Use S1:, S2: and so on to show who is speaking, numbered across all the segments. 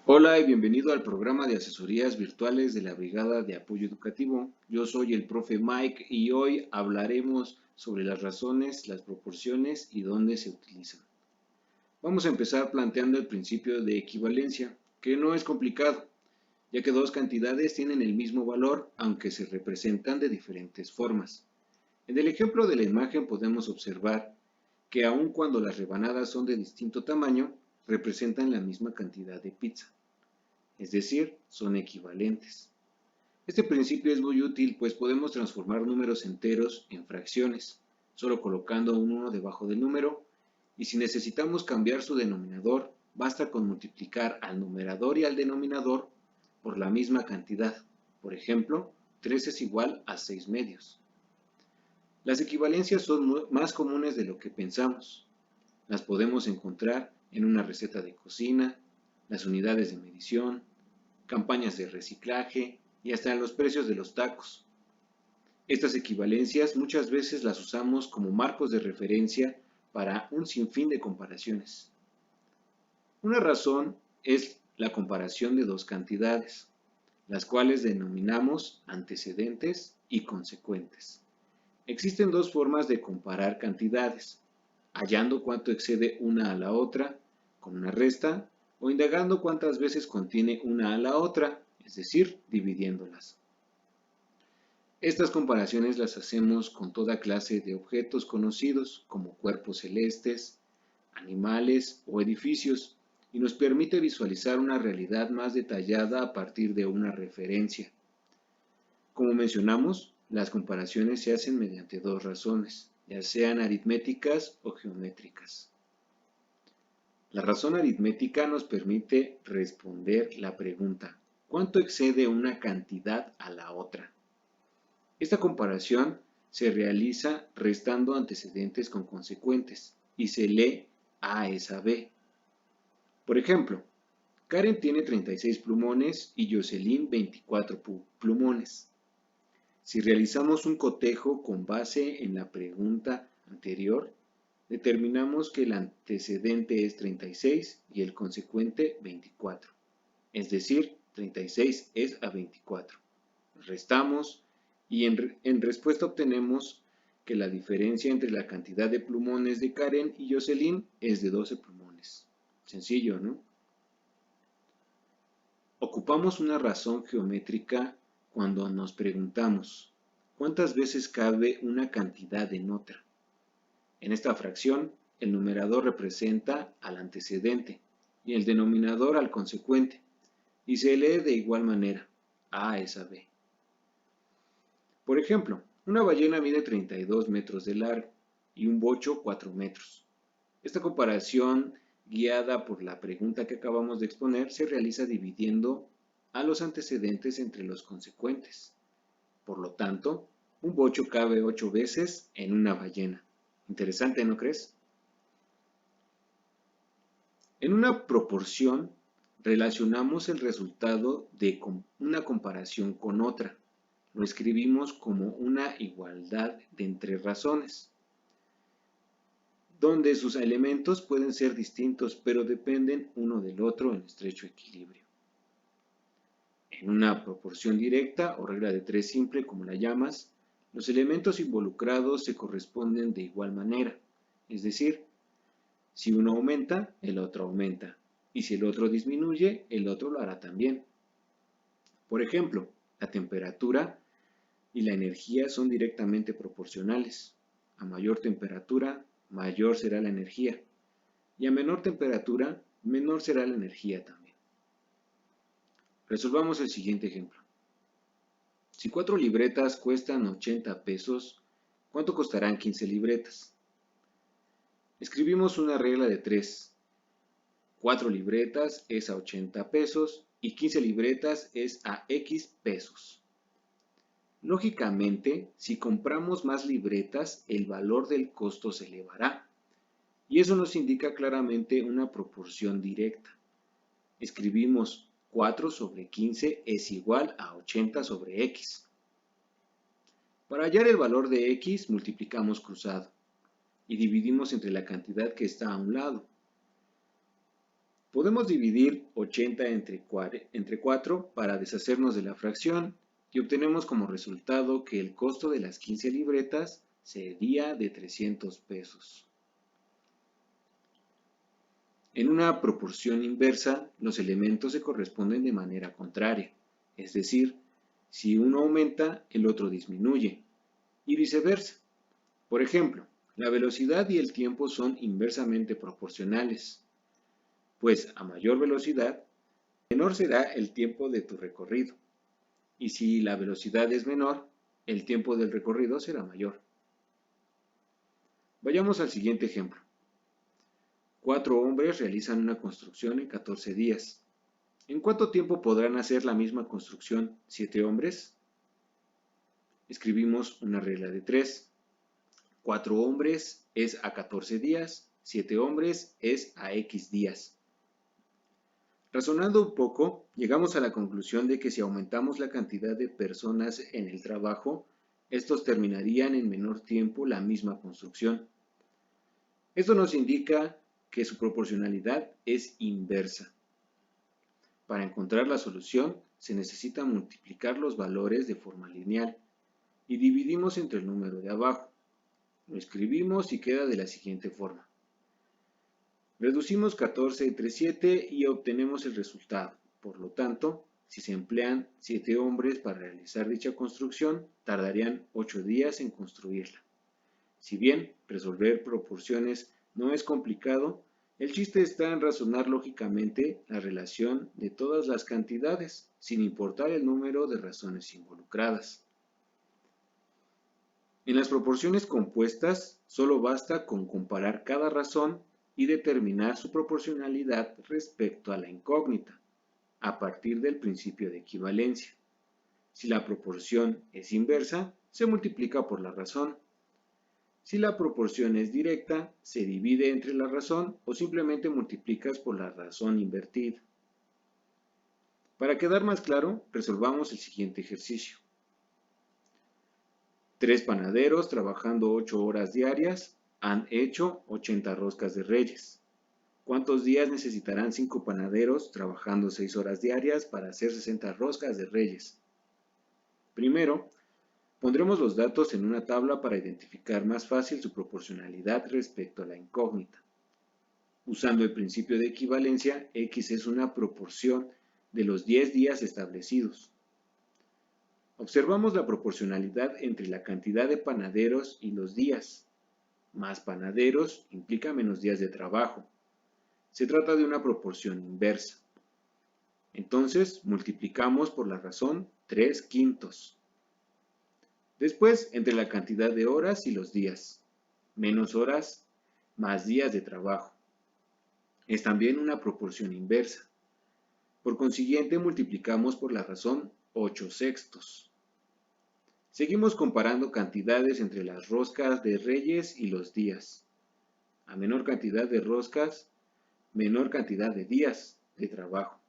S1: Hola y bienvenido al programa de asesorías virtuales de la Brigada de Apoyo Educativo. Yo soy el profe Mike y hoy hablaremos sobre las razones, las proporciones y dónde se utilizan. Vamos a empezar planteando el principio de equivalencia, que no es complicado, ya que dos cantidades tienen el mismo valor aunque se representan de diferentes formas. En el ejemplo de la imagen podemos observar que aun cuando las rebanadas son de distinto tamaño, representan la misma cantidad de pizza, es decir, son equivalentes. Este principio es muy útil pues podemos transformar números enteros en fracciones, solo colocando un 1 debajo del número, y si necesitamos cambiar su denominador, basta con multiplicar al numerador y al denominador por la misma cantidad. Por ejemplo, 3 es igual a 6 medios. Las equivalencias son más comunes de lo que pensamos. Las podemos encontrar en una receta de cocina, las unidades de medición, campañas de reciclaje y hasta en los precios de los tacos. Estas equivalencias muchas veces las usamos como marcos de referencia para un sinfín de comparaciones. Una razón es la comparación de dos cantidades, las cuales denominamos antecedentes y consecuentes. Existen dos formas de comparar cantidades: hallando cuánto excede una a la otra con una resta, o indagando cuántas veces contiene una a la otra, es decir, dividiéndolas. Estas comparaciones las hacemos con toda clase de objetos conocidos, como cuerpos celestes, animales o edificios, y nos permite visualizar una realidad más detallada a partir de una referencia. Como mencionamos, las comparaciones se hacen mediante dos razones, ya sean aritméticas o geométricas. La razón aritmética nos permite responder la pregunta: ¿cuánto excede una cantidad a la otra? Esta comparación se realiza restando antecedentes con consecuentes y se lee A es a B. Por ejemplo, Karen tiene 36 plumones y Jocelyn 24 plumones. Si realizamos un cotejo con base en la pregunta anterior, determinamos que el antecedente es 36 y el consecuente 24. Es decir, 36 es a 24. Restamos y en respuesta obtenemos que la diferencia entre la cantidad de plumones de Karen y Jocelyn es de 12 plumones. Sencillo, ¿no? Ocupamos una razón geométrica cuando nos preguntamos: ¿cuántas veces cabe una cantidad en otra? En esta fracción, el numerador representa al antecedente y el denominador al consecuente, y se lee de igual manera, A es a B. Por ejemplo, una ballena mide 32 metros de largo y un bocho 4 metros. Esta comparación, guiada por la pregunta que acabamos de exponer, se realiza dividiendo a los antecedentes entre los consecuentes. Por lo tanto, un bocho cabe 8 veces en una ballena. Interesante, ¿no crees? En una proporción, relacionamos el resultado de una comparación con otra. Lo escribimos como una igualdad de entre razones, donde sus elementos pueden ser distintos, pero dependen uno del otro en estrecho equilibrio. En una proporción directa o regla de tres simple, como la llamas, los elementos involucrados se corresponden de igual manera, es decir, si uno aumenta, el otro aumenta, y si el otro disminuye, el otro lo hará también. Por ejemplo, la temperatura y la energía son directamente proporcionales. A mayor temperatura, mayor será la energía, y a menor temperatura, menor será la energía también. Resolvamos el siguiente ejemplo. Si 4 libretas cuestan 80 pesos, ¿cuánto costarán 15 libretas? Escribimos una regla de 3. 4 libretas es a 80 pesos y 15 libretas es a X pesos. Lógicamente, si compramos más libretas, el valor del costo se elevará, y eso nos indica claramente una proporción directa. Escribimos 4 sobre 15 es igual a 80 sobre X. Para hallar el valor de X, multiplicamos cruzado y dividimos entre la cantidad que está a un lado. Podemos dividir 80 entre 4 para deshacernos de la fracción y obtenemos como resultado que el costo de las 15 libretas sería de 300 pesos. En una proporción inversa, los elementos se corresponden de manera contraria, es decir, si uno aumenta, el otro disminuye, y viceversa. Por ejemplo, la velocidad y el tiempo son inversamente proporcionales, pues a mayor velocidad, menor será el tiempo de tu recorrido, y si la velocidad es menor, el tiempo del recorrido será mayor. Vayamos al siguiente ejemplo. 4 hombres realizan una construcción en 14 días. ¿En cuánto tiempo podrán hacer la misma construcción 7 hombres? Escribimos una regla de 3. 4 hombres es a 14 días, 7 hombres es a X días. Razonando un poco, llegamos a la conclusión de que si aumentamos la cantidad de personas en el trabajo, estos terminarían en menor tiempo la misma construcción. Esto nos indica que su proporcionalidad es inversa. Para encontrar la solución, se necesita multiplicar los valores de forma lineal y dividimos entre el número de abajo. Lo escribimos y queda de la siguiente forma. Reducimos 14 entre 7 y obtenemos el resultado. Por lo tanto, si se emplean 7 hombres para realizar dicha construcción, tardarían 8 días en construirla. Si bien resolver proporciones no es complicado, el chiste está en razonar lógicamente la relación de todas las cantidades, sin importar el número de razones involucradas. En las proporciones compuestas, solo basta con comparar cada razón y determinar su proporcionalidad respecto a la incógnita, a partir del principio de equivalencia. Si la proporción es inversa, se multiplica por la razón. Si la proporción es directa, se divide entre la razón o simplemente multiplicas por la razón invertida. Para quedar más claro, resolvamos el siguiente ejercicio. 3 panaderos trabajando 8 horas diarias han hecho 80 roscas de reyes. ¿Cuántos días necesitarán 5 panaderos trabajando 6 horas diarias para hacer 60 roscas de reyes? Primero, pondremos los datos en una tabla para identificar más fácil su proporcionalidad respecto a la incógnita. Usando el principio de equivalencia, X es una proporción de los 10 días establecidos. Observamos la proporcionalidad entre la cantidad de panaderos y los días. Más panaderos implica menos días de trabajo. Se trata de una proporción inversa. Entonces, multiplicamos por la razón 3/5. Después, entre la cantidad de horas y los días. Menos horas, más días de trabajo. Es también una proporción inversa. Por consiguiente, multiplicamos por la razón 8/6. Seguimos comparando cantidades entre las roscas de reyes y los días. A menor cantidad de roscas, menor cantidad de días de trabajo.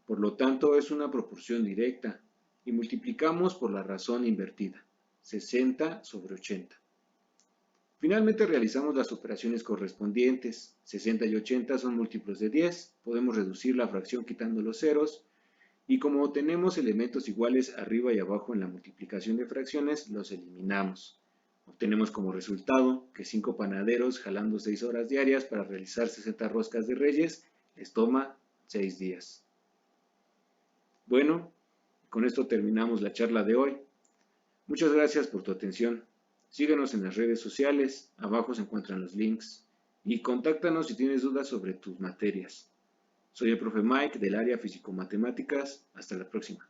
S1: Por lo tanto, es una proporción directa y multiplicamos por la razón invertida, 60/80. Finalmente realizamos las operaciones correspondientes. 60 y 80 son múltiplos de 10, podemos reducir la fracción quitando los ceros, y como tenemos elementos iguales arriba y abajo en la multiplicación de fracciones, los eliminamos. Obtenemos como resultado que 5 panaderos jalando 6 horas diarias para realizar 60 roscas de reyes les toma 6 días. Bueno, con esto terminamos la charla de hoy. Muchas gracias por tu atención. Síguenos en las redes sociales, abajo se encuentran los links, y contáctanos si tienes dudas sobre tus materias. Soy el profe Mike del área Físico-Matemáticas. Hasta la próxima.